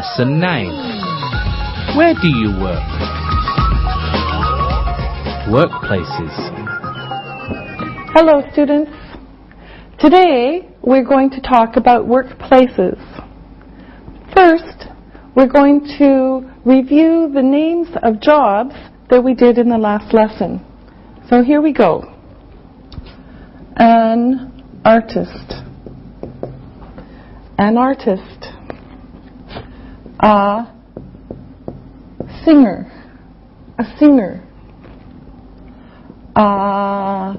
Lesson 9. Where do you work? Workplaces. Hello, students. Today, we're going to talk about workplaces. First, we're going to review the names of jobs that we did in the last lesson. So here we go. An artist. An artist. A singer. A singer. A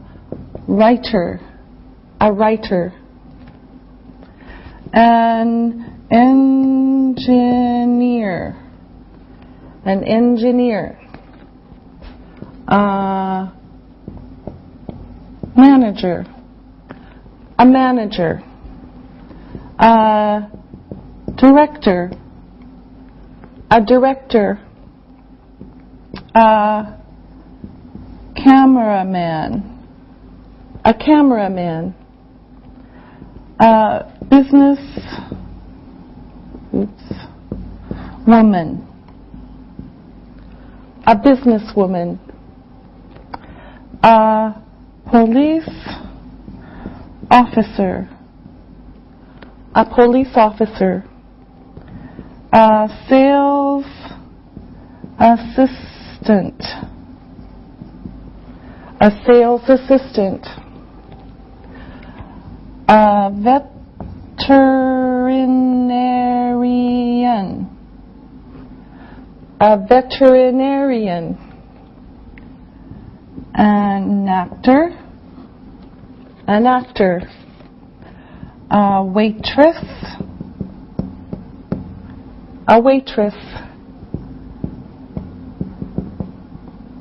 writer. A writer. An engineer. An engineer. A manager. A manager. A director. A director. A cameraman. A cameraman. A business woman. A businesswoman. A police officer. A police officer. A sales assistant. A sales assistant. A veterinarian. A veterinarian. An actor. An actor. A waitress. A waitress.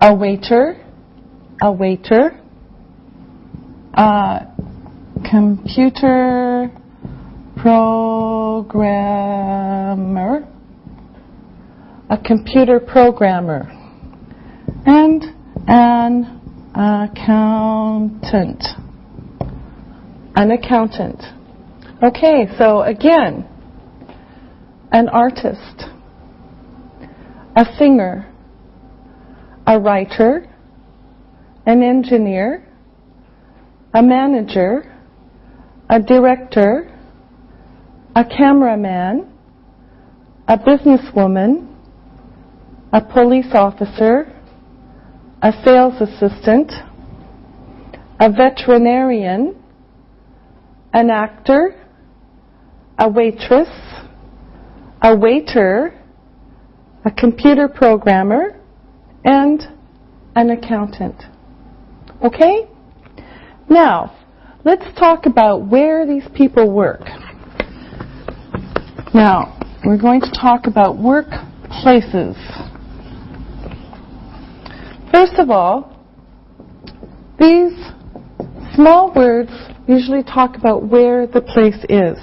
A waiter. A waiter. A computer programmer. A computer programmer. And an accountant. An accountant. Okay, so again, an artist, a singer, a writer, an engineer, a manager, a director, a cameraman, a businesswoman, a police officer, a sales assistant, a veterinarian, an actor, a waitress, a waiter, a computer programmer, and an accountant. Okay? Now, let's talk about where these people work. Now, we're going to talk about workplaces. First of all, these small words usually talk about where the place is.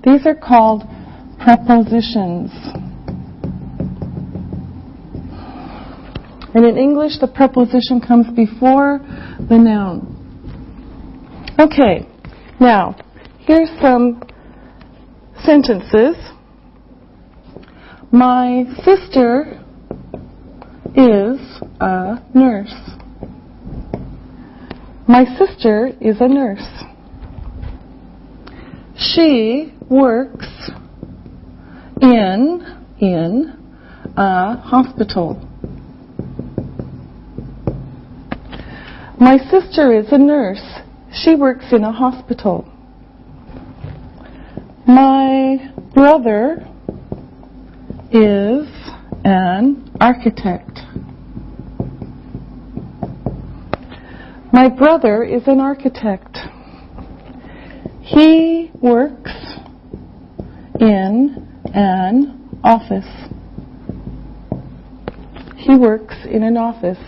These are called prepositions. And in English, the preposition comes before the noun. Okay, now, here's some sentences. My sister is a nurse. My sister is a nurse. She works in a hospital. My sister is a nurse. She works in a hospital. My brother is an architect. My brother is an architect. He works in an office. He works in an office.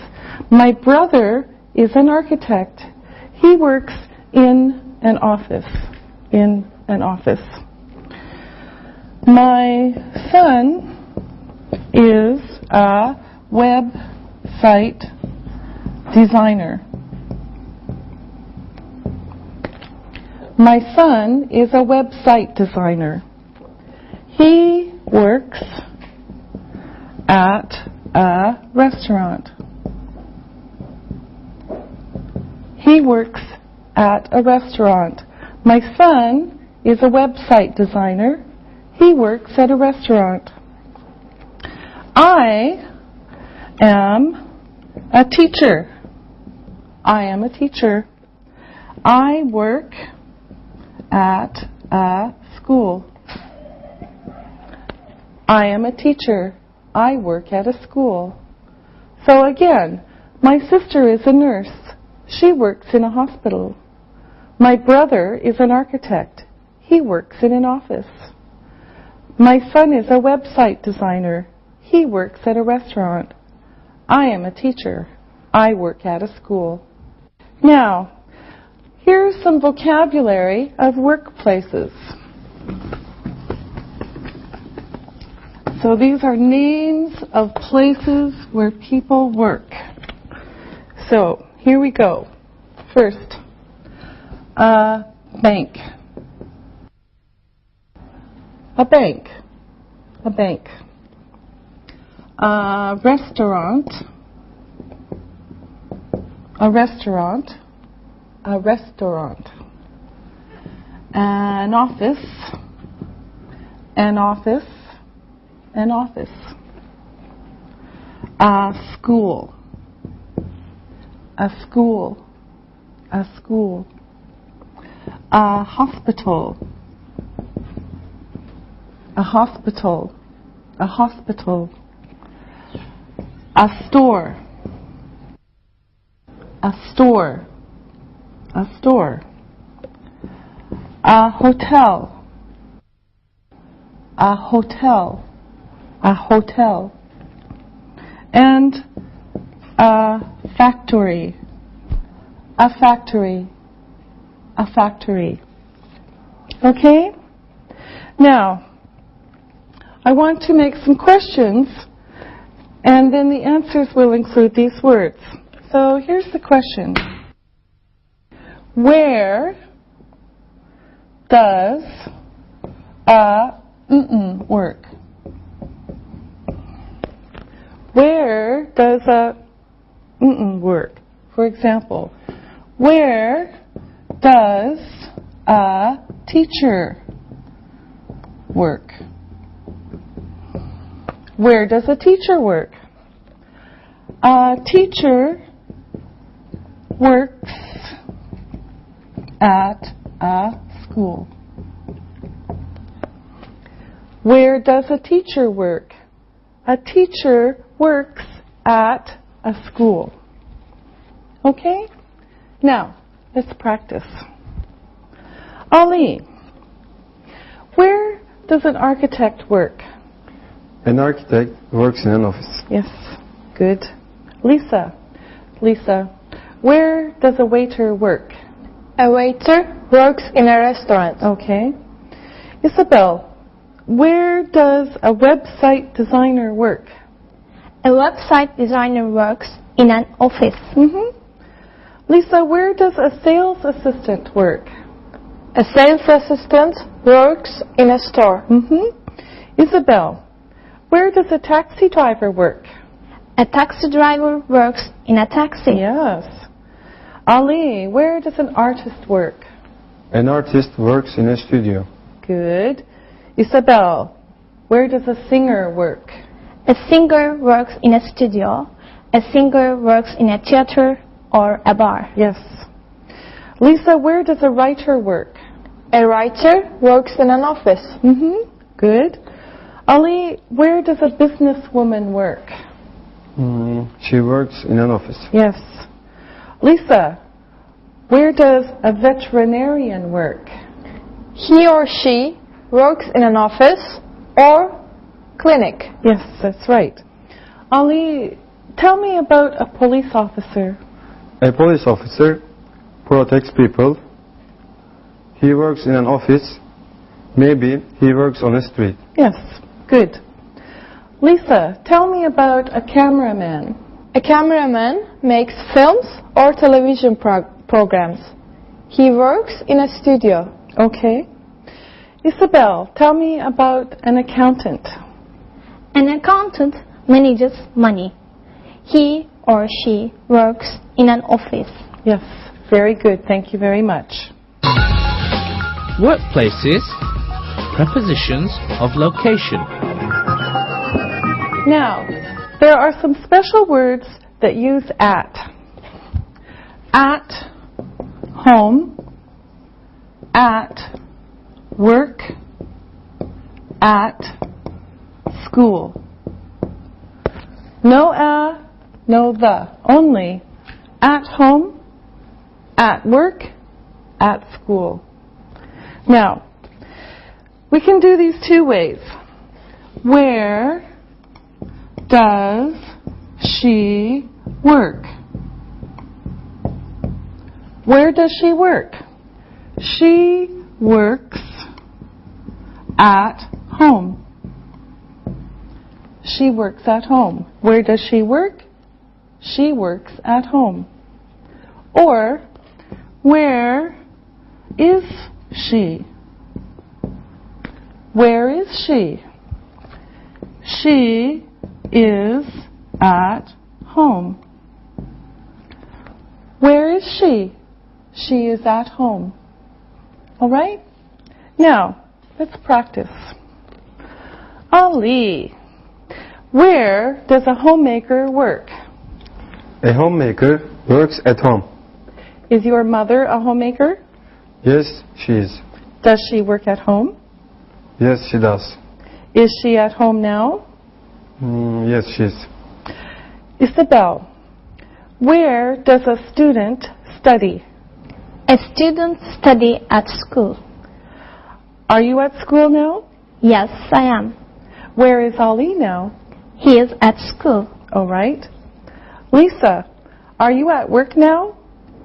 My brother is an architect. He works in an office. In an office. My son is a website designer. My son is a website designer. He works at a restaurant. He works at a restaurant. My son is a website designer. He works at a restaurant. I am a teacher. I am a teacher. I work at a school. I am a teacher. I work at a school. So again, my sister is a nurse. She works in a hospital. My brother is an architect. He works in an office. My son is a website designer. He works at a restaurant. I am a teacher. I work at a school. Now, here's some vocabulary of workplaces. So these are names of places where people work. So here we go. First, a bank. A bank. A bank. A restaurant. A restaurant. A restaurant. An office. An office. An office. A school. A school. A school. A hospital. A hospital. A hospital. A store. A store. A store. A hotel. A hotel. A hotel. And a factory. A factory. A factory. Okay? Now, I want to make some questions, and then the answers will include these words. So here's the question. Where does a work? Where does a work? For example, where does a teacher work? Where does a teacher work? A teacher works at a school. Where does a teacher work? A teacher works at a school. Okay? Now, let's practice. Ali, where does an architect work? An architect works in an office. Yes, good. Lisa, where does a waiter work? A waiter works in a restaurant. Okay. Isabel, where does a website designer work? A website designer works in an office. Lisa, where does a sales assistant work? A sales assistant works in a store. Isabel, where does a taxi driver work? A taxi driver works in a taxi. Yes. Ali, where does an artist work? An artist works in a studio. Good. Isabel, where does a singer work? A singer works in a studio. A singer works in a theater or a bar. Yes. Lisa, where does a writer work? A writer works in an office. Good. Ali, where does a businesswoman work? She works in an office. Yes. Lisa, where does a veterinarian work? He or she works in an office or clinic. Yes, that's right. Ali, tell me about a police officer. A police officer protects people. He works in an office. Maybe he works on a street. Yes, good. Lisa, tell me about a cameraman. A cameraman makes films or television programs. He works in a studio. Okay. Isabel, tell me about an accountant. An accountant manages money. He or she works in an office. Yes, very good. Thank you very much. Workplaces. Prepositions of location. Now, there are some special words that use at. At home, at work, at school. No no the. Only at home, at work, at school. Now, we can do these two ways. Where does she work? Where does she work? She works at home. She works at home. Where does she work? She works at home. Or, where is she? Where is she? She is at home. Where is she? She is at home. All right? Now, let's practice. Ali, where does a homemaker work? A homemaker works at home. Is your mother a homemaker? Yes, she is. Does she work at home? Yes, she does. Is she at home now? Yes, she is. Isabel, where does a student study? A student study at school. Are you at school now? Yes, I am. Where is Ali now? He is at school. All right. Lisa, are you at work now?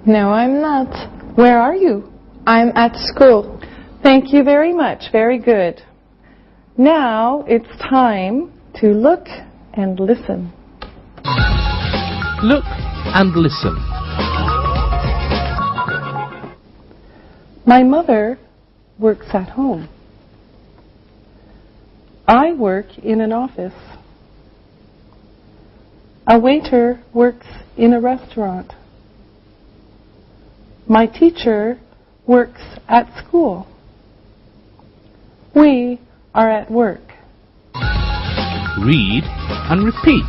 No, I'm not. Where are you? I'm at school. Thank you very much. Very good. Now it's time to look and listen. Look and listen. My mother works at home. I work in an office. A waiter works in a restaurant. My teacher works at school. We are at work. Read and repeat.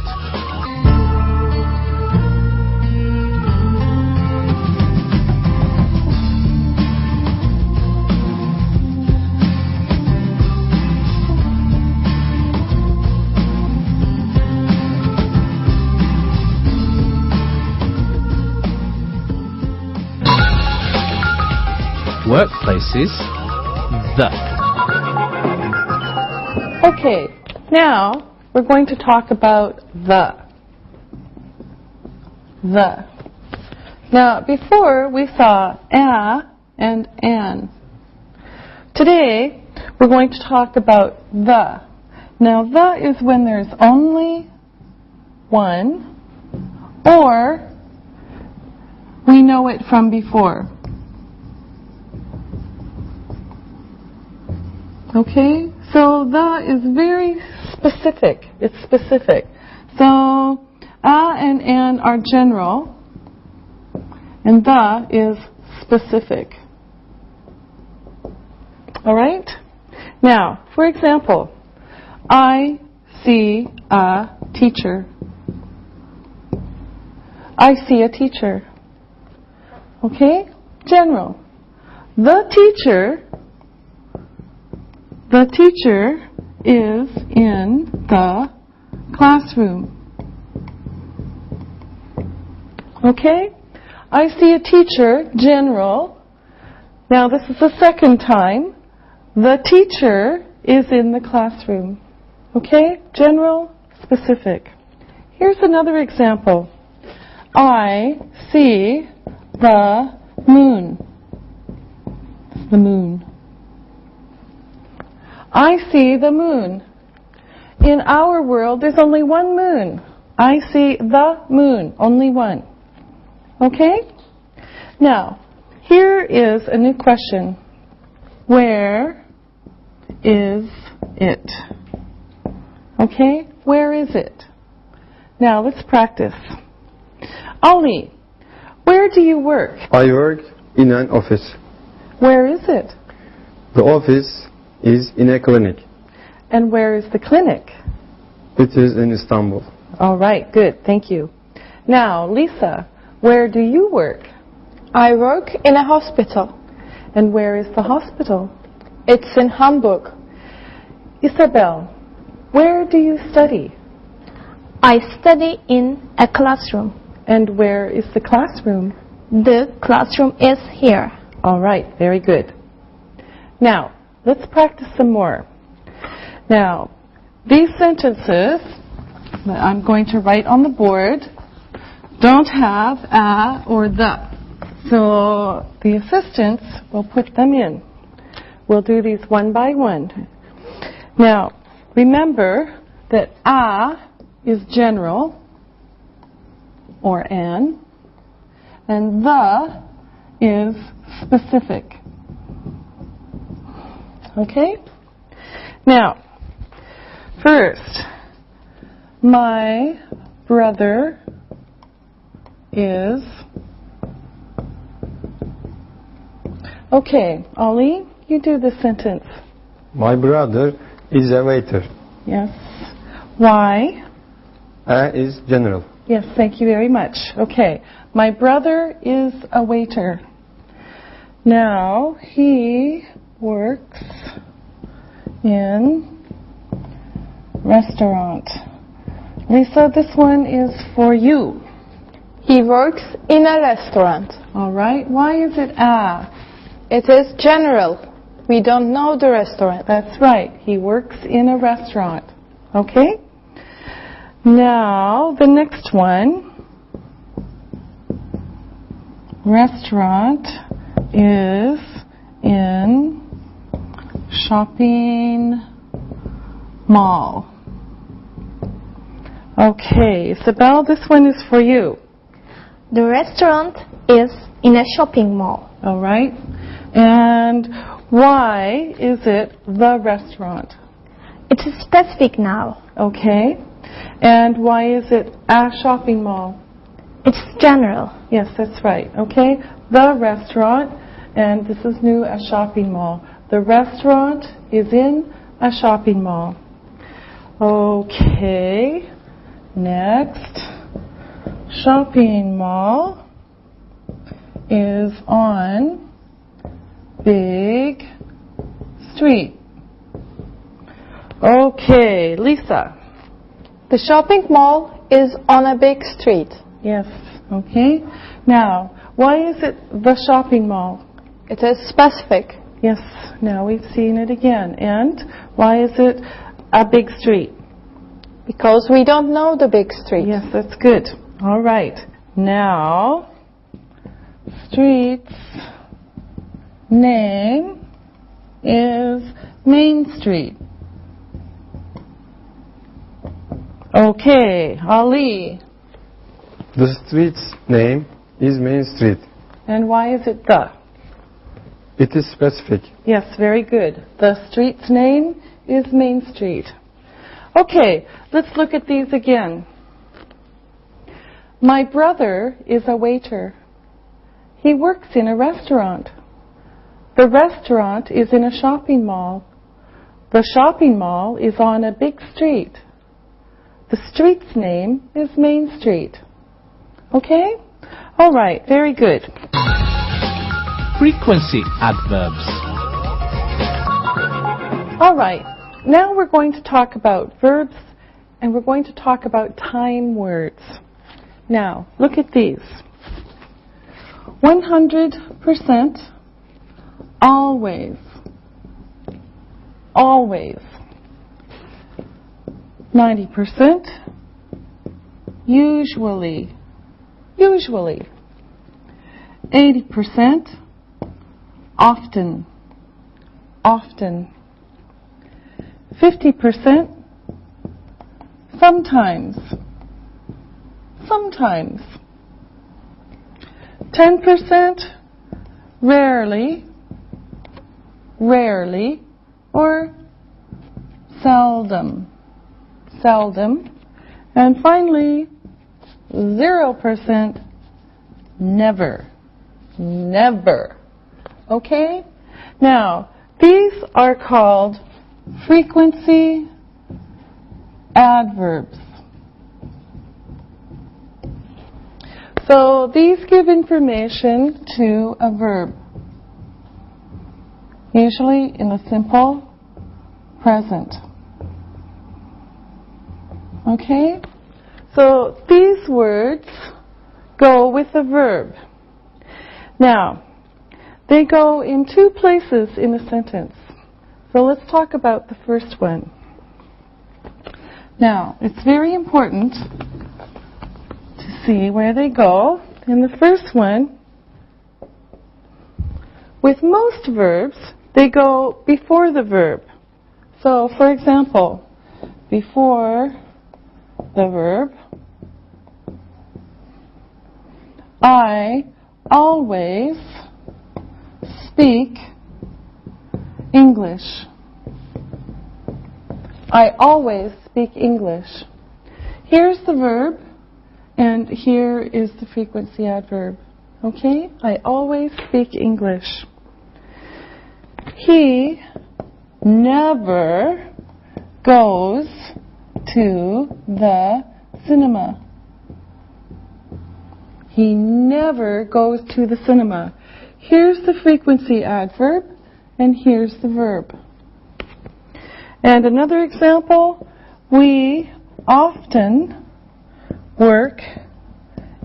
Workplaces. The. Okay, now we're going to talk about the. The. Now, before we saw a and an. Today, we're going to talk about the. Now, the is when there's only one, or we know it from before. Okay, so the is very specific. It's specific. So, and an are general, and the is specific. All right? Now, for example, I see a teacher. I see a teacher. Okay? General. The teacher is in the classroom. Okay? I see a teacher, general. Now this is the second time. The teacher is in the classroom. Okay? General, specific. Here's another example. I see the moon. The moon. I see the moon. In our world, there's only one moon. I see the moon, only one. Okay? Now, here is a new question. Where is it? Okay, where is it? Now let's practice. Ali, where do you work? I work in an office. Where is it? The office is in a clinic. And where is the clinic? It is in Istanbul. All right, good, thank you. Now, Lisa, where do you work? I work in a hospital. And where is the hospital? It's in Hamburg. Isabel, where do you study? I study in a classroom. And where is the classroom? The classroom is here. All right, very good. Now, let's practice some more. Now, these sentences that I'm going to write on the board don't have a or the. So the assistants will put them in. We'll do these one by one. Now, remember that a is general or an, and the is specific. Okay? Now, first, my brother is... Okay, Ollie, you do the sentence. My brother is a waiter. Yes. Why? A is general. Yes, thank you very much. Okay, my brother is a waiter. Now, he works in restaurant. Lisa, this one is for you. He works in a restaurant. All right, why is it a? It is general. We don't know the restaurant. That's right, he works in a restaurant. Okay? Now, the next one. Restaurant is in shopping mall. Okay, Isabel, this one is for you. The restaurant is in a shopping mall. All right. And why is it the restaurant? It is specific now. Okay. And why is it a shopping mall? It's general. Yes, that's right. Okay. The restaurant, and this is new, a shopping mall. The restaurant is in a shopping mall. Okay. Next. Shopping mall is on Big Street. Okay, Lisa. The shopping mall is on a big street. Yes, okay. Now, why is it the shopping mall? It is specific. Yes, now we've seen it again. And why is it a big street? Because we don't know the big street. Yes, that's good. All right. Now, street's name is Main Street. Okay, Ali. The street's name is Main Street. And why is it the? It is specific. Yes, very good. The street's name is Main Street. Okay, let's look at these again. My brother is a waiter. He works in a restaurant. The restaurant is in a shopping mall. The shopping mall is on a big street. The street's name is Main Street. Okay? All right, very good. Frequency adverbs. All right, now we're going to talk about verbs and we're going to talk about time words. Now, look at these. 100%, always, always. 90%, usually, usually. 80%, often, often. 50%, sometimes, sometimes. 10%, rarely, rarely, or seldom, seldom. And finally, 0%, never, never. Okay? Now, these are called frequency adverbs. So these give information to a verb, usually in the simple present. Okay? So these words go with the verb. Now, they go in two places in a sentence. So let's talk about the first one. Now, it's very important to see where they go. In the first one, with most verbs, they go before the verb. So, for example, before the verb, I always speak English. I always speak English. Here's the verb, and here is the frequency adverb. Okay? I always speak English. He never goes to the cinema. He never goes to the cinema. Here's the frequency adverb, and here's the verb. And another example, we often work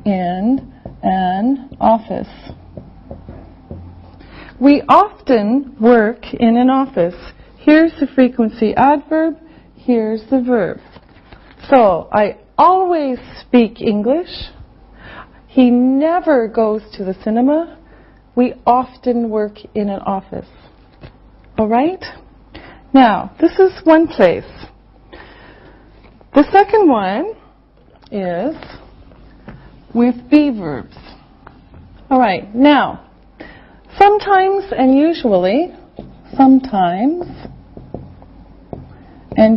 in an office. We often work in an office. Here's the frequency adverb, here's the verb. So, I always speak English. He never goes to the cinema. We often work in an office. All right? Now, this is one place. The second one is with be verbs. All right, now, sometimes and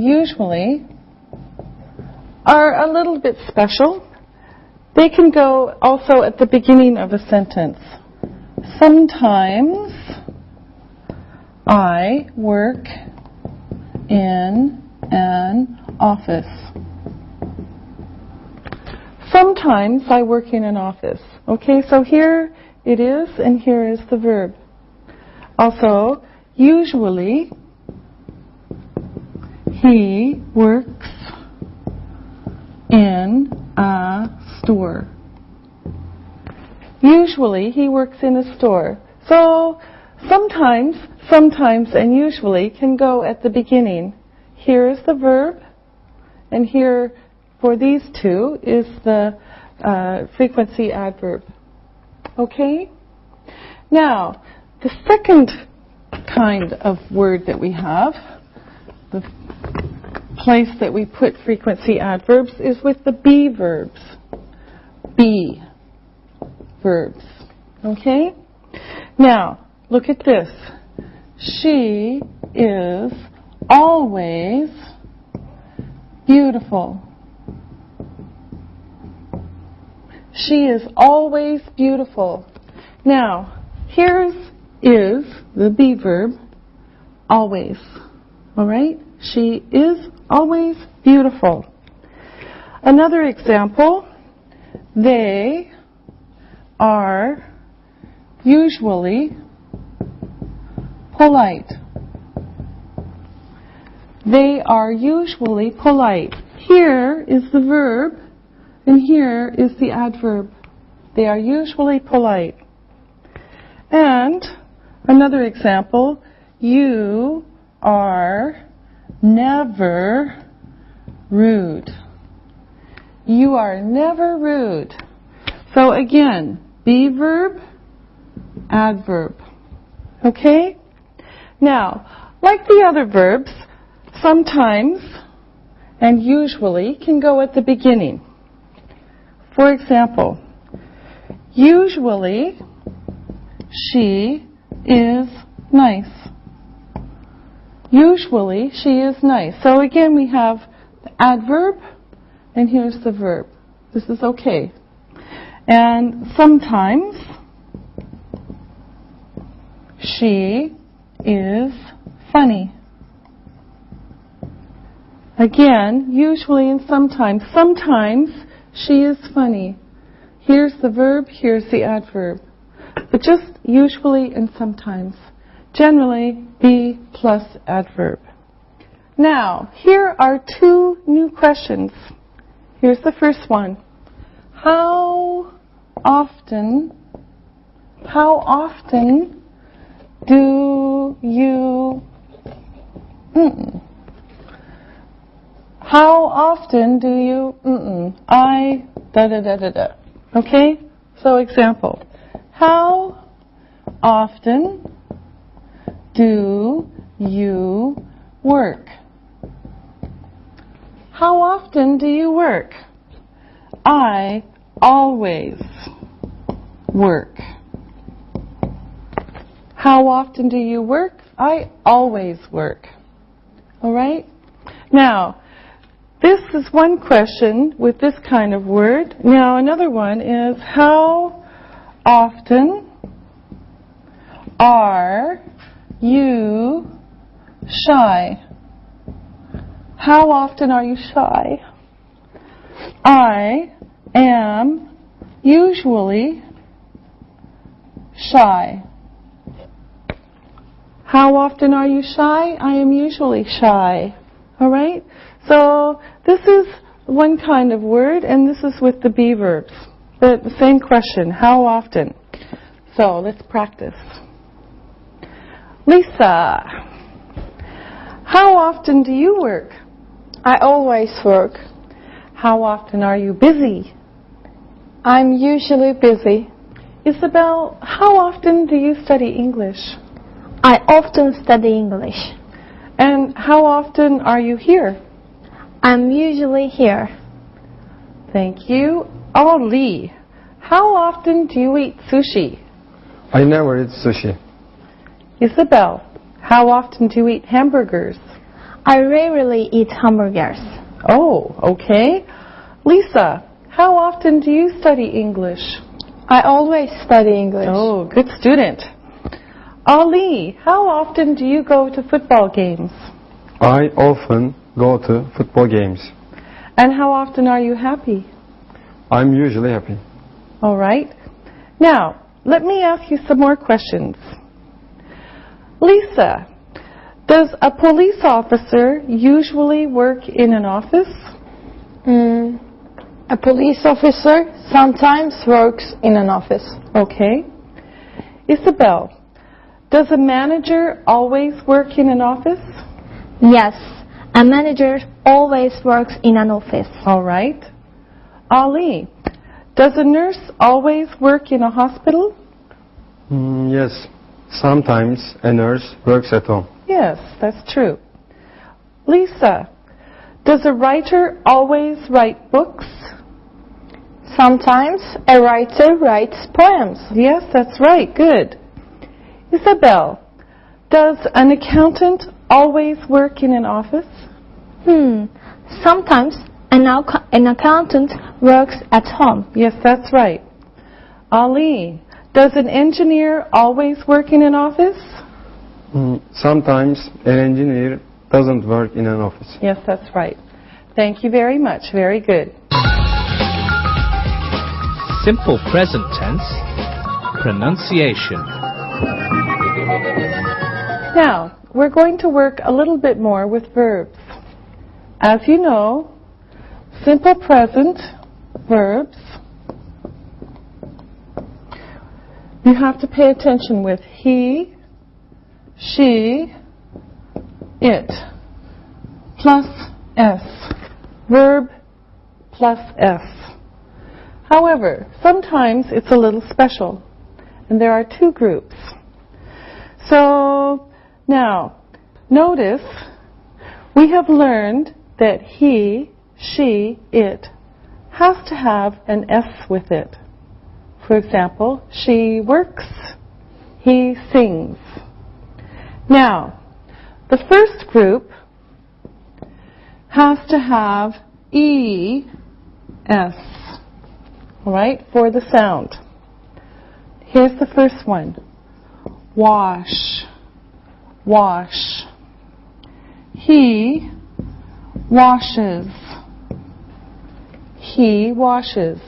usually are a little bit special. They can go also at the beginning of a sentence. Sometimes I work in an office. Sometimes I work in an office. Okay, so here it is, and here is the verb. Also, usually he works in a store. Usually he works in a store. So sometimes, and usually can go at the beginning. Here is the verb, and here for these two is the frequency adverb. Okay? Now, the second kind of word that we have, the place that we put frequency adverbs, is with the be verbs. Be verbs. Okay? Now, look at this. She is always beautiful. She is always beautiful. Now, here's is the be verb, always. All right? She is always beautiful. Another example, they are usually polite. They are usually polite. Here is the verb, and here is the adverb. They are usually polite. And another example, you are never rude. You are never rude. So again, be verb, adverb. Okay? Now, like the other verbs, sometimes and usually can go at the beginning. For example, usually she is nice. Usually, she is nice. So again, we have the adverb, and here's the verb. This is okay. And sometimes, she is funny. Again, usually and sometimes. Sometimes, she is funny. Here's the verb, here's the adverb. But just usually and sometimes. Generally, be plus adverb. Now, here are two new questions. Here's the first one. How often do you How often do you I da da da da da. Okay? So example. How often do you work? How often do you work? I always work. How often do you work? I always work. All right? Now, this is one question with this kind of word. Now, another one is, how often are you shy? How often are you shy? I am usually shy. How often are you shy? I am usually shy. All right? So this is one kind of word, and this is with the be verbs. But the same question, how often? So let's practice. Lisa, how often do you work? I always work. How often are you busy? I'm usually busy. Isabel, how often do you study English? I often study English. And how often are you here? I'm usually here. Thank you. Ali, how often do you eat sushi? I never eat sushi. Isabel, how often do you eat hamburgers? I rarely eat hamburgers. Oh, okay. Lisa, how often do you study English? I always study English. Oh, good student. Ali, how often do you go to football games? I often go to football games. And how often are you happy? I'm usually happy. All right. Now, let me ask you some more questions. Lisa, does a police officer usually work in an office? A police officer sometimes works in an office. Okay. Isabel, does a manager always work in an office? Yes, a manager always works in an office. All right. Ali, does a nurse always work in a hospital? Yes, sometimes a nurse works at home. Yes, that's true. Lisa, does a writer always write books? Sometimes a writer writes poems. Yes, that's right. Good. Isabel, does an accountant always work in an office? Sometimes an accountant works at home. Yes, that's right. Ali, does an engineer always work in an office? Sometimes an engineer doesn't work in an office. Yes, that's right. Thank you very much. Very good. Simple present tense. Pronunciation. Now, we're going to work a little bit more with verbs. As you know, simple present verbs, you have to pay attention with he, she, it, plus s. Verb plus s. However, sometimes it's a little special, and there are two groups. So, now, notice we have learned that he, she, it has to have an s with it. For example, she works, he sings. Now, The first group has to have E-S, all right, for the sound. Here's the first one. Wash, wash. He washes. He washes.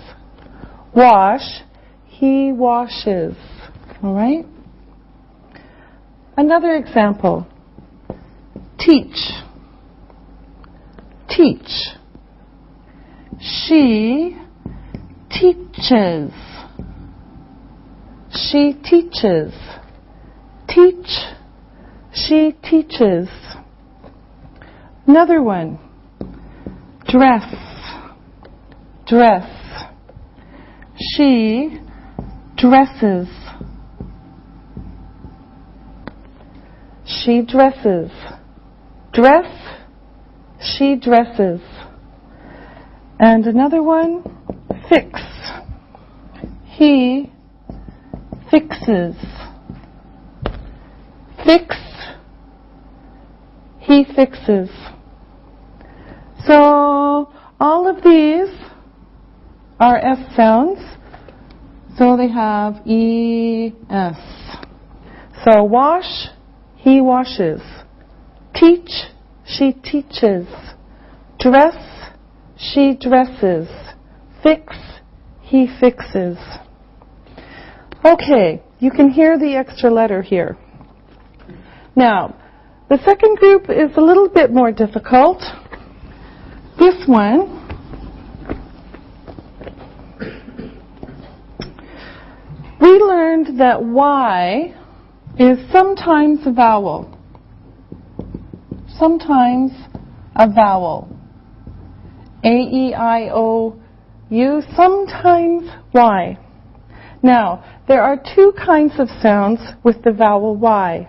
Wash, he washes. All right? Another example. Teach. Teach. She teaches. She teaches. Teach. She teaches. Another one. Dress. Dress. She dresses. She dresses. Dress. She dresses. And another one. Fix. He fixes. Fix. He fixes. So all of these are S sounds. So they have E-S. So wash, he washes. Teach, she teaches. Dress, she dresses. Fix, he fixes. Okay, you can hear the extra letter here. Now, the second group is a little bit more difficult. This one, we learned that Y is sometimes a vowel. Sometimes a vowel. A-E-I-O-U, sometimes Y. Now, there are two kinds of sounds with the vowel Y.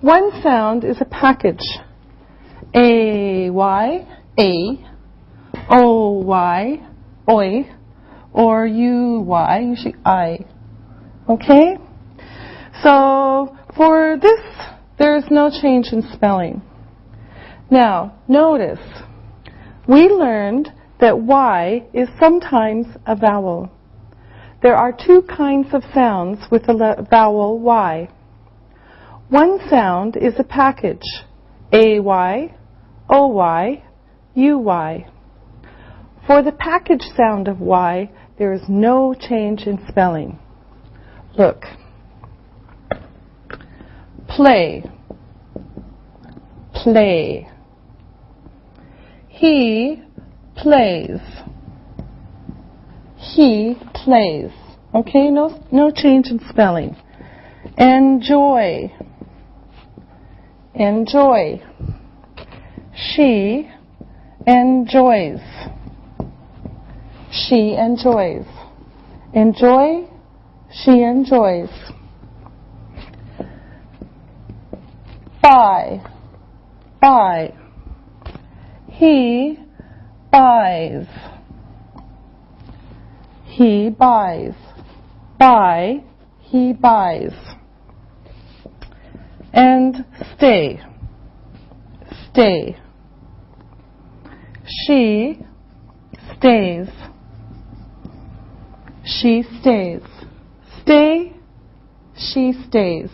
One sound is a package. A-Y, A, O-Y, Oi, or U-Y, usually I. Okay? So, for this, there is no change in spelling. Now, notice, we learned that Y is sometimes a vowel. There are two kinds of sounds with the vowel Y. One sound is a package, A-Y, O-Y, U-Y. For the package sound of Y, there is no change in spelling. Look. Play. Play. He plays. He plays. Okay, no change in spelling. Enjoy. Enjoy. She enjoys. She enjoys. Enjoy. She enjoys. Buy. Buy. He buys. He buys. Buy. He buys. And stay. Stay. She stays. She stays. Stay. She stays.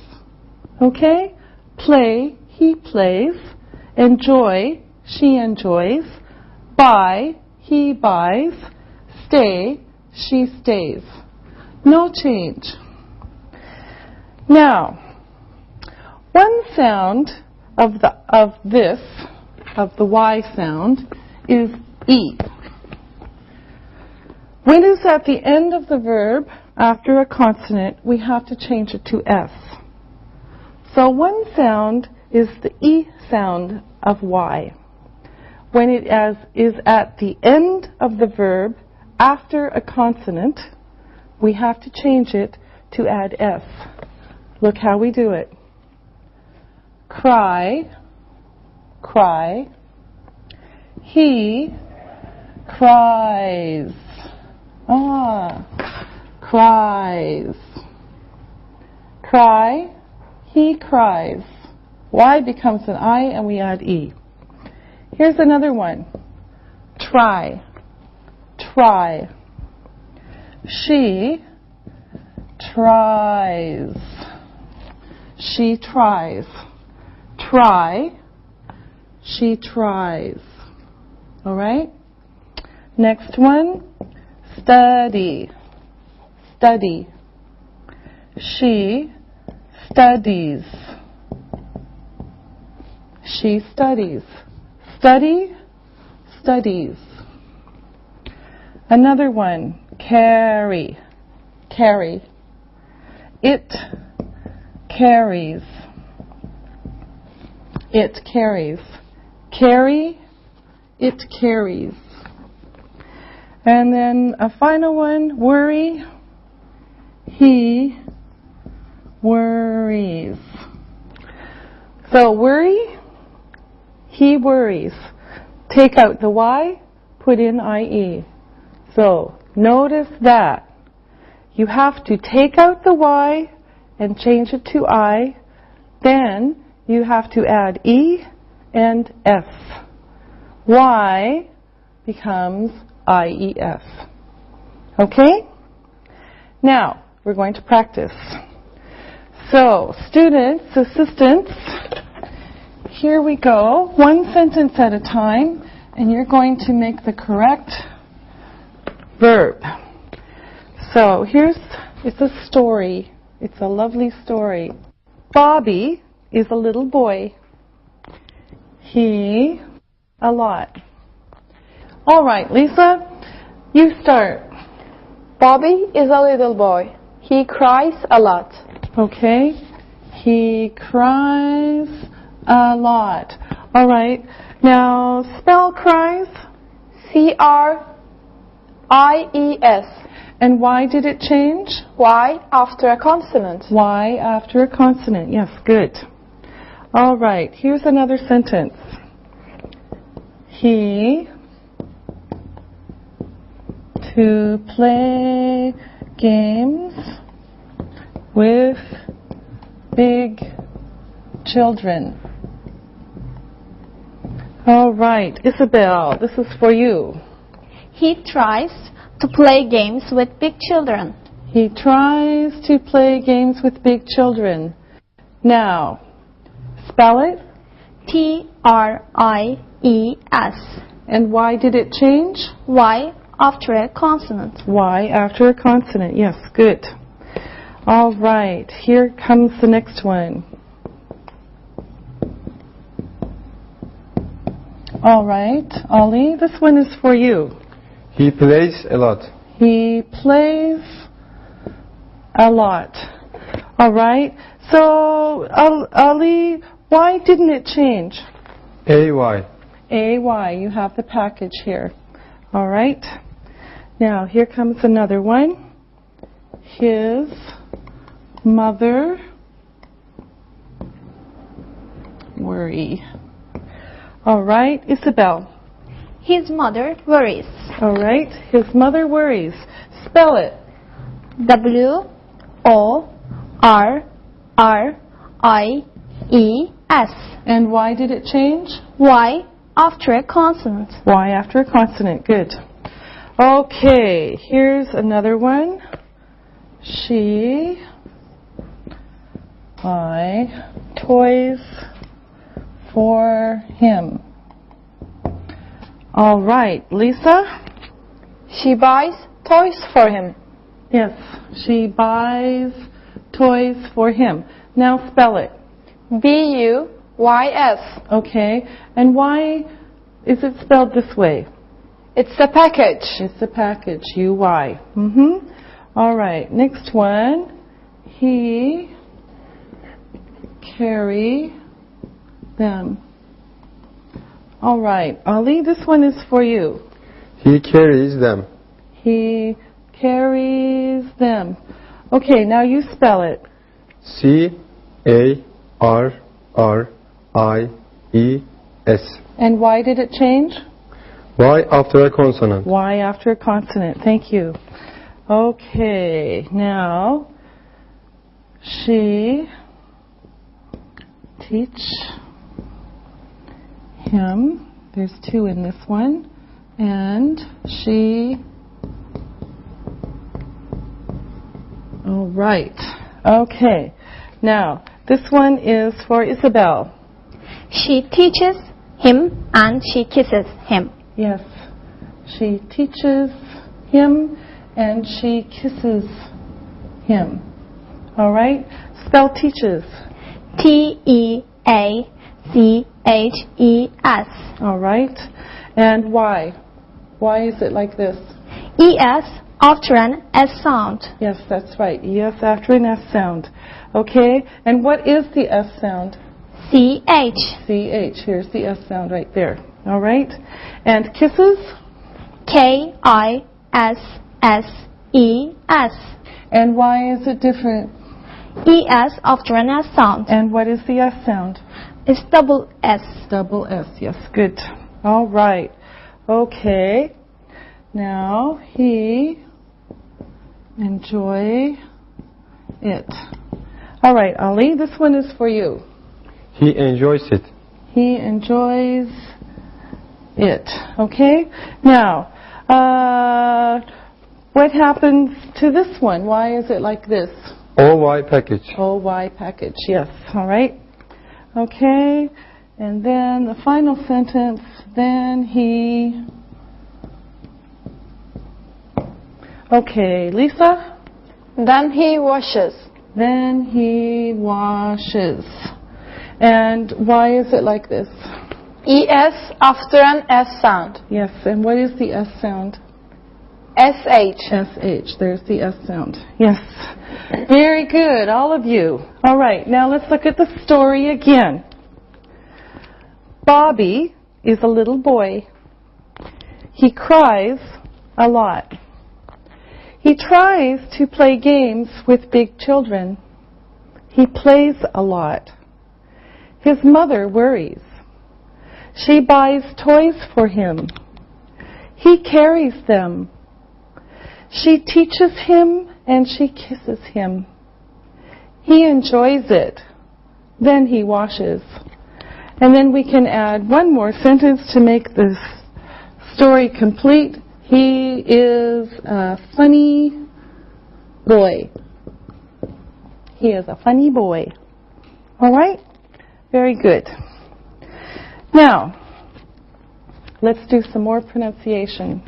Okay? Play. He plays. Enjoy. She enjoys. Buy. He buys. Stay. She stays. No change. Now, one sound of the Y sound is E. When it's at the end of the verb after a consonant, we have to change it to S. So one sound is the E sound of Y. When it is at the end of the verb after a consonant, we have to change it to add S. Look how we do it. Cry, cry. He cries. Cries. Cry, he cries. Y becomes an I and we add E. Here's another one. Try. Try. She tries. She tries. Try. She tries. All right? Next one. Study. Study. She studies. She studies. Study, studies. Another one. Carry. Carry. It carries. It carries. Carry, it carries. And then a final one. Worry. He worries. So worry, he worries. Take out the Y, put in IE. So notice that. You have to take out the Y and change it to I. Then you have to add E and S. Y becomes IES. Okay? Now, we're going to practice. So, students, assistants, here we go. One sentence at a time, and you're going to make the correct verb. So, it's a story. It's a lovely story. Bobby is a little boy. He, a lot. All right, Lisa, you start. Bobby is a little boy. He cries a lot. Okay. He cries a lot. All right. Now, spell cries. C-R-I-E-S. And why did it change? Y after a consonant. Y after a consonant. Yes, good. All right. Here's another sentence. He to play games with big children. All right, Isabel, this is for you. He tries to play games with big children. He tries to play games with big children. Now, spell it. T-R-I-E-S. And why did it change? Y after a consonant. Y after a consonant. Yes, good. All right, here comes the next one. All right, Ollie, this one is for you. He plays a lot. He plays a lot. All right, so Ali, why didn't it change? A-Y. A-Y, you have the package here. All right, now here comes another one. His mother worry. All right, Isabel. His mother worries. All right, his mother worries. Spell it. W-O-R-R-I-E-S. And why did it change? Y after a consonant. Y after a consonant. Good. Okay, here's another one. She buy toys for him. All right, Lisa? She buys toys for him. Yes, she buys toys for him. Now spell it. B-U-Y-S. Okay, and why is it spelled this way? It's a package. It's a package, U-Y. All right, next one. He carry them. All right, Ali, this one is for you. He carries them. He carries them. Okay, now you spell it. C-A-R-R-I-E-S. And why did it change? Y after a consonant. Y after a consonant. Thank you. Okay, now she teach him. There's two in this one. And she. All right. Okay. Now, this one is for Isabel. She teaches him and she kisses him. Yes. She teaches him and she kisses him. All right? Spell teaches. Teaches. All right. And why? Why is it like this? Es after an S sound. Yes, that's right. ES after an S sound. Okay. And what is the S sound? CH. CH. Here's the S sound right there. All right. And kisses? KISSES. And why is it different? ES after an S sound. And what is the S sound? It's double S. Double S. Yes, good. All right. Okay. Now, he enjoy it. All right, Ali, this one is for you. He enjoys it. He enjoys it. Okay? Now, what happens to this one? Why is it like this? OY package. OY package, yes. All right? Okay. And then the final sentence, then he... Okay, Lisa? Then he washes. Then he washes. And why is it like this? ES after an S sound. Yes, and what is the S sound? SH. SH, there's the S sound. Yes. Very good, all of you. All right, now let's look at the story again. Bobby is a little boy. He cries a lot. He tries to play games with big children. He plays a lot. His mother worries. She buys toys for him. He carries them. She teaches him and she kisses him. He enjoys it. Then he washes. And then we can add one more sentence to make this story complete. He is a funny boy. He is a funny boy. All right? Very good. Now, let's do some more pronunciation.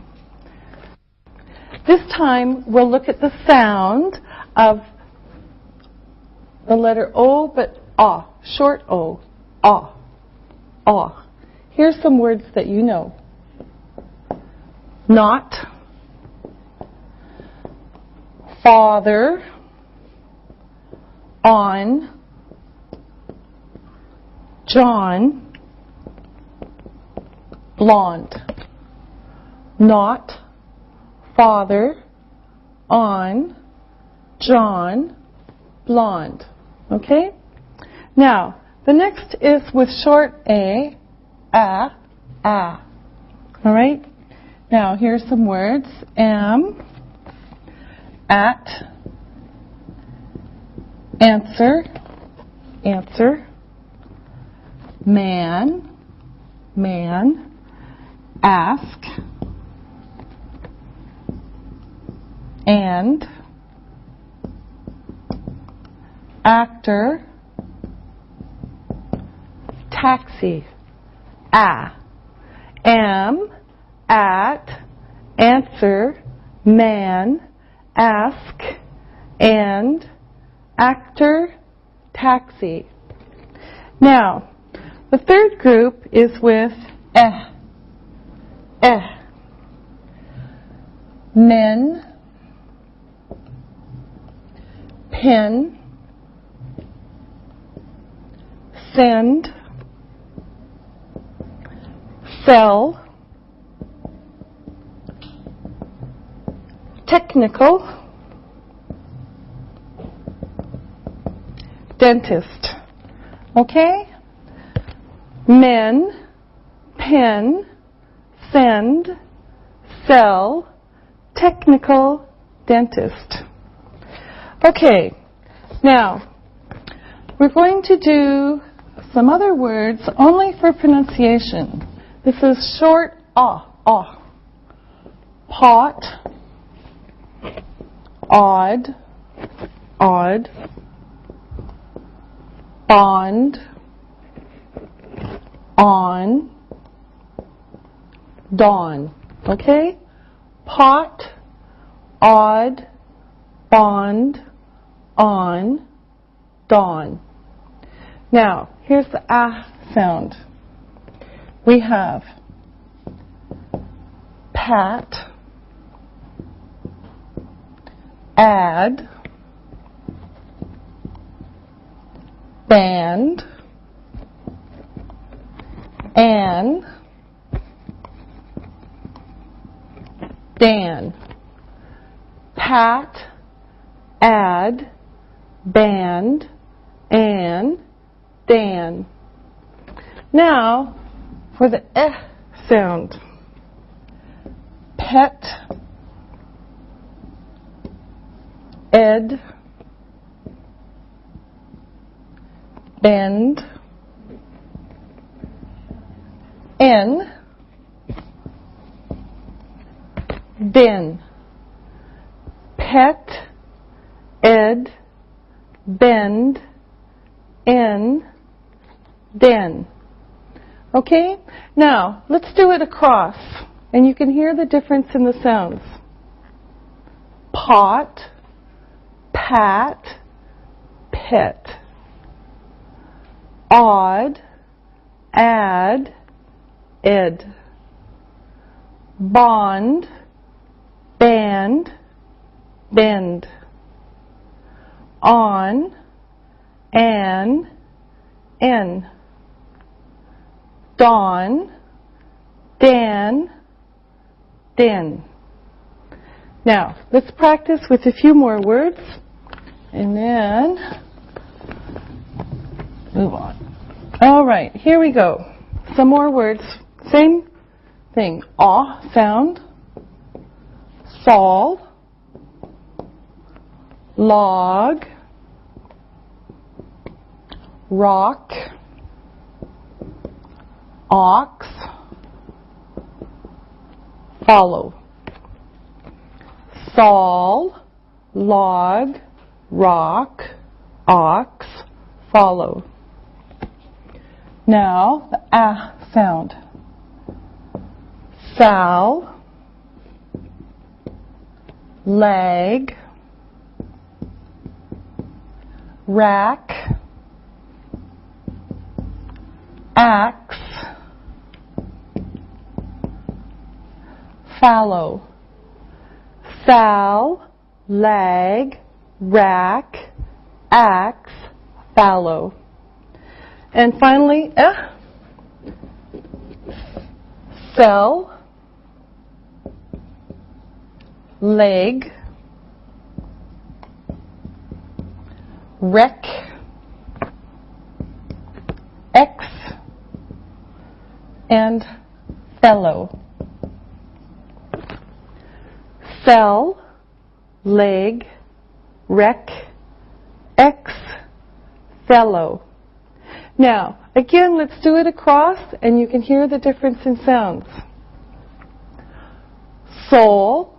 This time, we'll look at the sound of the letter O, but ah, short O, ah, ah. Here's some words that you know. Not, father, on, John, blonde. Not, father, on, John, blonde. Okay? Now, the next is with short A, a. All right? Now, here's some words. Am, at, answer, man, ask, and, actor, taxi, am, at, answer, man, ask, and, actor, taxi. Now, the third group is with men, pen, send, sell, technical, dentist. Okay? Men, pen, send, sell, technical, dentist. Okay, now we're going to do some other words only for pronunciation. This is short ah. Pot, odd, bond, on, dawn. Okay? Pot, odd, bond, on, dawn. Now, here's the ah sound. We have pat, add, band, an, dan. Pat, add, band, an, dan. Now, for the eh sound. Pet, ed, bend, en, den. Pet, ed, bend, en, den. Okay? Now, let's do it across. And you can hear the difference in the sounds. Pot, pat, pet. Odd, add, ed. Bond, band, bend. On, an, en. Dawn, dan, den. Now, let's practice with a few more words and then move on. All right, here we go. Some more words. Same thing. Aw sound. Sol. Log. Rock. Ox. Follow. Sol, log, rock, ox, follow. Now, the ah sound. Sal, leg, rack, axe, fallow. Sal, lag, rack, axe, fallow. And finally, cell, leg, wreck, X, and fellow. Cell, leg, wreck, X, fellow. Now, again, let's do it across, and you can hear the difference in sounds. Soul,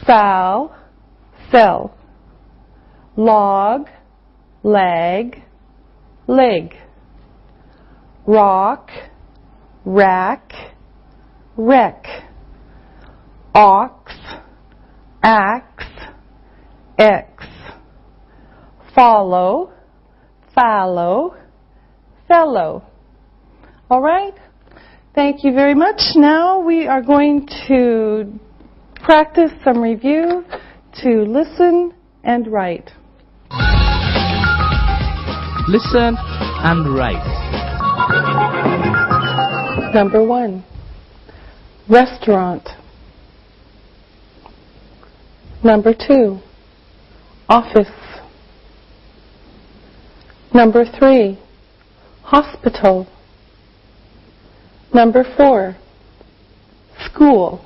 sal, cell. Log, lag, leg. Rock, rack, wreck. Ox, axe, X. Follow, fallow, fellow. All right? Thank you very much. Now we are going to practice some review to listen and write. Listen and write. Number 1, restaurant. Number 2, office. Number 3, hospital. Number 4, school.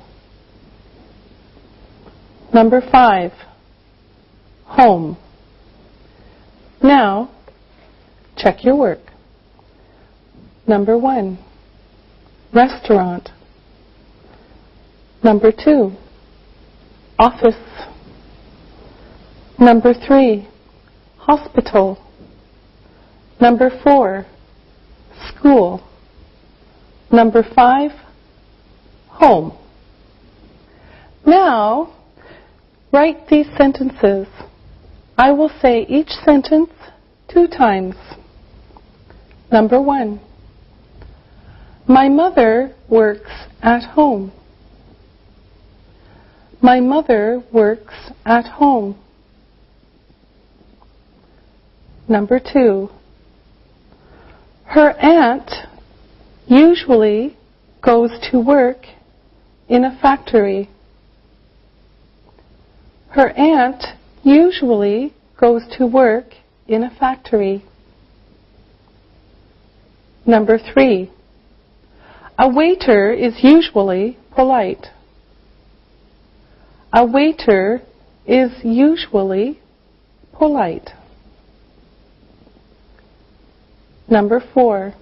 Number 5, home. Now, check your work. Number 1, restaurant. Number 2, office. Number 3, hospital. Number 4, school. Number 5, home. Now, write these sentences. I will say each sentence 2 times. Number 1, my mother works at home. My mother works at home. Number 2, her aunt usually goes to work in a factory. Her aunt usually goes to work in a factory. Number 3, a waiter is usually polite. A waiter is usually polite. Number 4,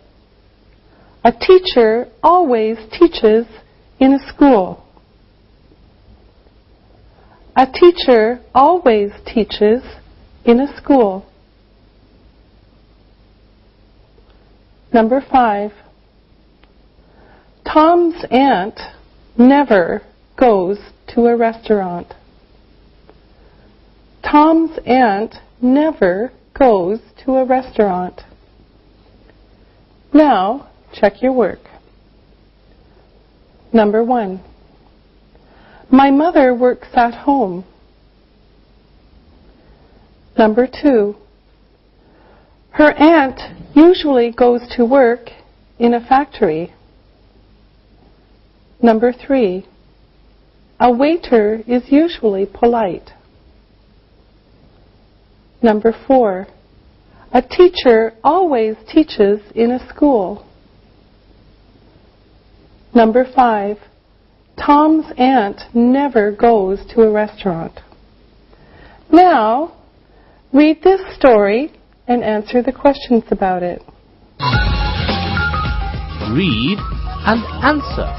a teacher always teaches in a school. A teacher always teaches in a school. Number 5, Tom's aunt never goes to a restaurant. Tom's aunt never goes to a restaurant. Now, check your work. Number 1, my mother works at home. Number 2, her aunt usually goes to work in a factory. Number 3, a waiter is usually polite. Number 4, a teacher always teaches in a school. Number 5, Tom's aunt never goes to a restaurant. Now, read this story and answer the questions about it. Read and answer.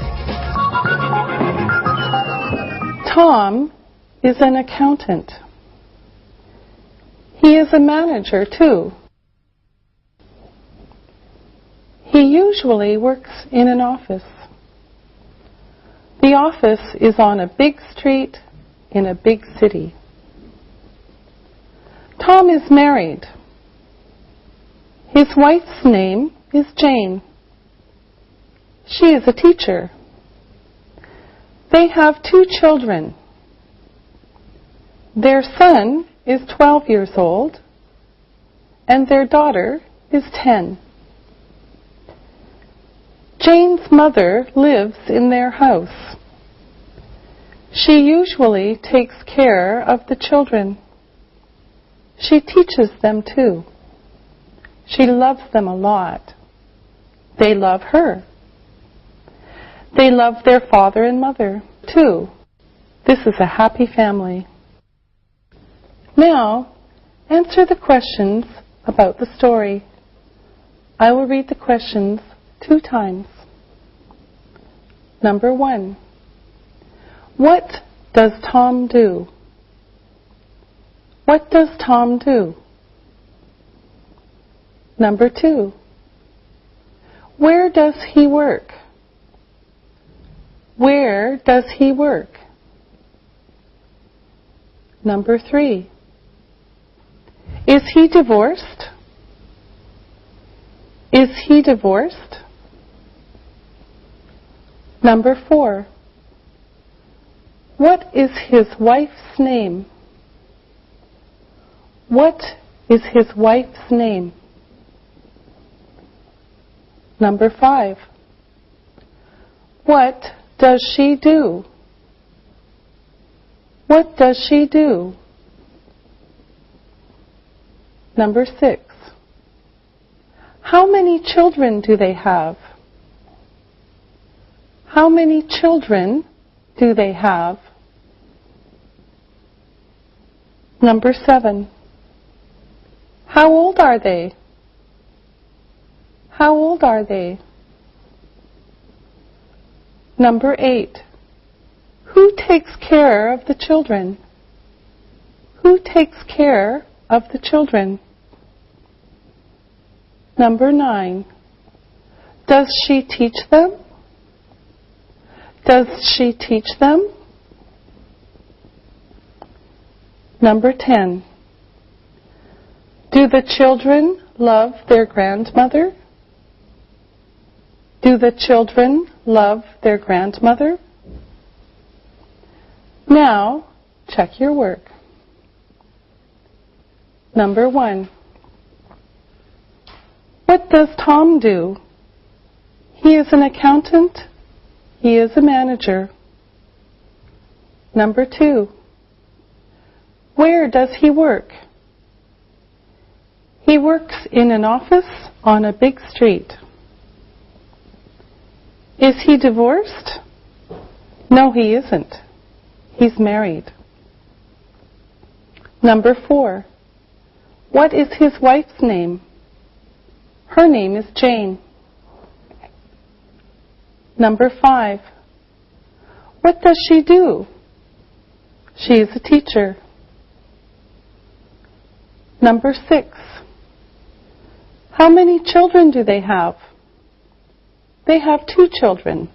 Tom is an accountant. He is a manager too. He usually works in an office. The office is on a big street in a big city. Tom is married. His wife's name is Jane. She is a teacher. They have 2 children. Their son is 12 years old, and their daughter is 10. Jane's mother lives in their house. She usually takes care of the children. She teaches them too. She loves them a lot. They love her. They love their father and mother too. This is a happy family. Now, answer the questions about the story. I will read the questions 2 times. Number 1, what does Tom do? What does Tom do? Number 2, where does he work? Where does he work? Number 3, is he divorced? Is he divorced? Number 4, what is his wife's name? What is his wife's name? Number 5, what does she do? What does she do? Number 6, how many children do they have? How many children do they have? Number 7, how old are they? How old are they? Number 8. Who takes care of the children? Who takes care of the children? Number 9. Does she teach them? Does she teach them? Number 10. Do the children love their grandmother? Do the children love their grandmother? Now, check your work. Number 1. What does Tom do? He is an accountant. He is a manager. Number 2. Where does he work? He works in an office on a big street. Is he divorced? No, he isn't. He's married. Number 4. What is his wife's name? Her name is Jane. Number 5. What does she do? She is a teacher. Number 6. How many children do they have? They have 2 children.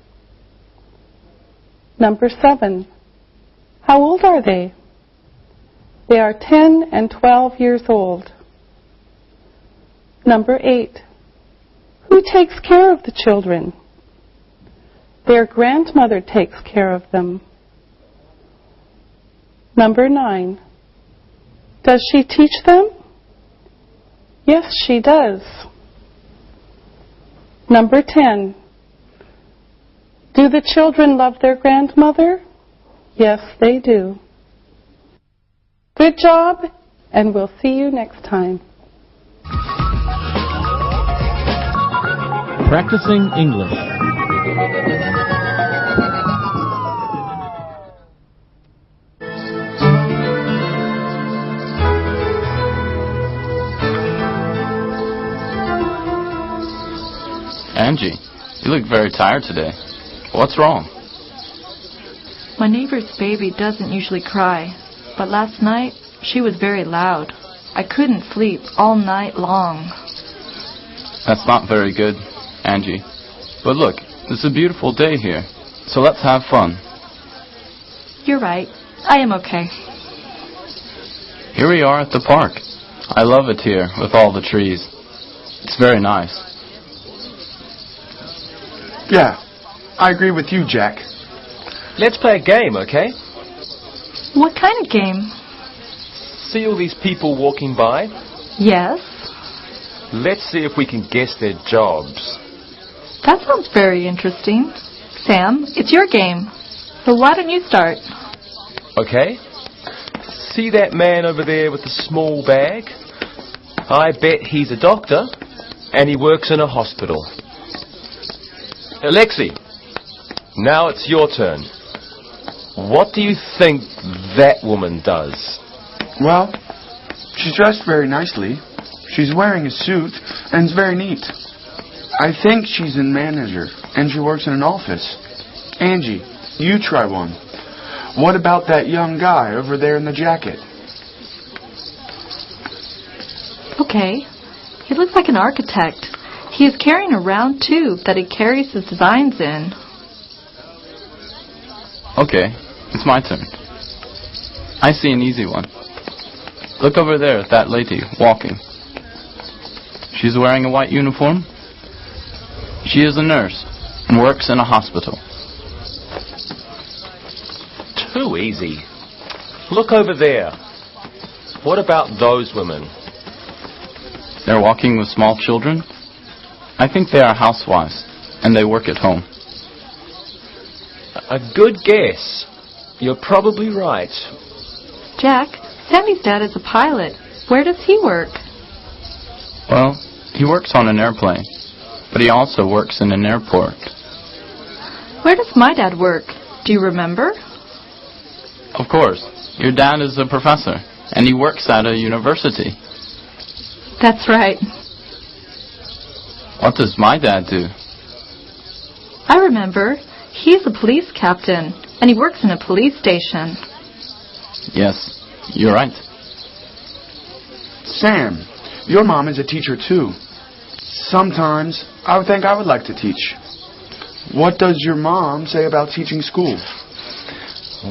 Number 7. How old are they? They are 10 and 12 years old. Number 8. Who takes care of the children? Their grandmother takes care of them. Number 9. Does she teach them? Yes, she does. Number 10. Do the children love their grandmother? Yes, they do. Good job, and we'll see you next time. Practicing English. Angie, you look very tired today. What's wrong? My neighbor's baby doesn't usually cry, but last night she was very loud. I couldn't sleep all night long. That's not very good, Angie. But look, it's a beautiful day here, so let's have fun. You're right. I am okay. Here we are at the park. I love it here with all the trees. It's very nice. Yeah, I agree with you, Jack. Let's play a game, okay? What kind of game? See all these people walking by? Yes. Let's see if we can guess their jobs. That sounds very interesting. Sam, it's your game. So why don't you start? Okay. See that man over there with the small bag? I bet he's a doctor, and he works in a hospital. Alexi, now it's your turn. What do you think that woman does? Well, she's dressed very nicely. She's wearing a suit, and it's very neat. I think she's a manager, and she works in an office. Angie, you try one. What about that young guy over there in the jacket? Okay. He looks like an architect. He is carrying a round tube that he carries his designs in. Okay, it's my turn. I see an easy one. Look over there at that lady walking. She's wearing a white uniform. She is a nurse and works in a hospital. Too easy. Look over there. What about those women? They're walking with small children. I think they are housewives, and they work at home. A good guess. You're probably right. Jack, Sammy's dad is a pilot. Where does he work? Well, he works on an airplane, but he also works in an airport. Where does my dad work? Do you remember? Of course. Your dad is a professor, and he works at a university. That's right. What does my dad do? I remember. He's a police captain, and he works in a police station. Yes, you're right. Sam, your mom is a teacher too. Sometimes I would think I would like to teach. What does your mom say about teaching school?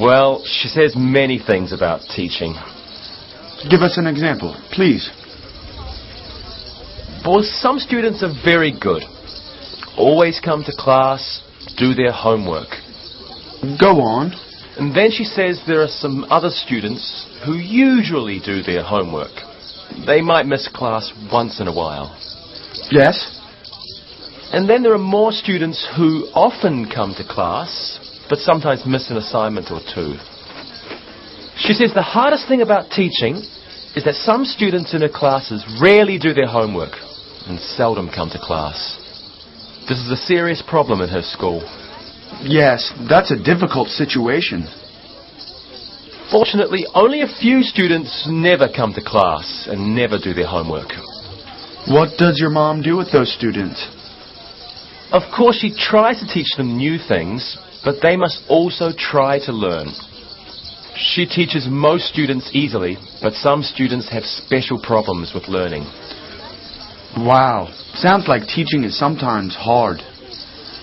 Well, she says many things about teaching. Give us an example, please. Well, some students are very good. Always come to class, do their homework. Go on. And then she says there are some other students who usually do their homework. They might miss class once in a while. Yes? And then there are more students who often come to class, but sometimes miss an assignment or two. She says the hardest thing about teaching is that some students in her classes rarely do their homework and seldom come to class. This is a serious problem in her school. Yes, that's a difficult situation. Fortunately, only a few students never come to class and never do their homework. What does your mom do with those students? Of course, she tries to teach them new things, but they must also try to learn. She teaches most students easily, but some students have special problems with learning. Wow, sounds like teaching is sometimes hard.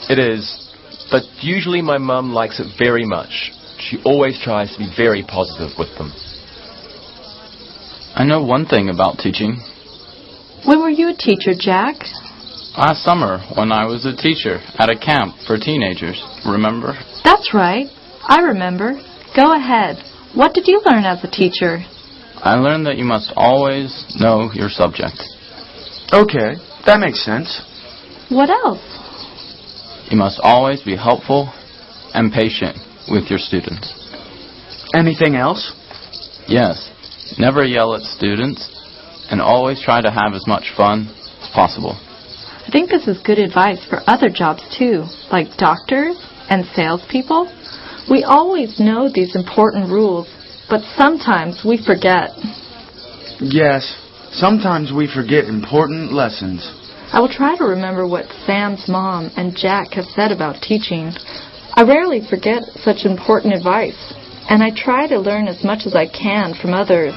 It is, but usually my mum likes it very much. She always tries to be very positive with them. I know one thing about teaching. When were you a teacher, Jack? Last summer, when I was a teacher at a camp for teenagers, remember? That's right. I remember. Go ahead. What did you learn as a teacher? I learned that you must always know your subject. Okay, that makes sense. What else? You must always be helpful and patient with your students. Anything else? Yes, never yell at students, and always try to have as much fun as possible. I think this is good advice for other jobs too, like doctors and salespeople. We always know these important rules, but sometimes we forget. Yes, sometimes we forget important lessons. I will try to remember what Sam's mom and Jack have said about teaching. I rarely forget such important advice, and I try to learn as much as I can from others.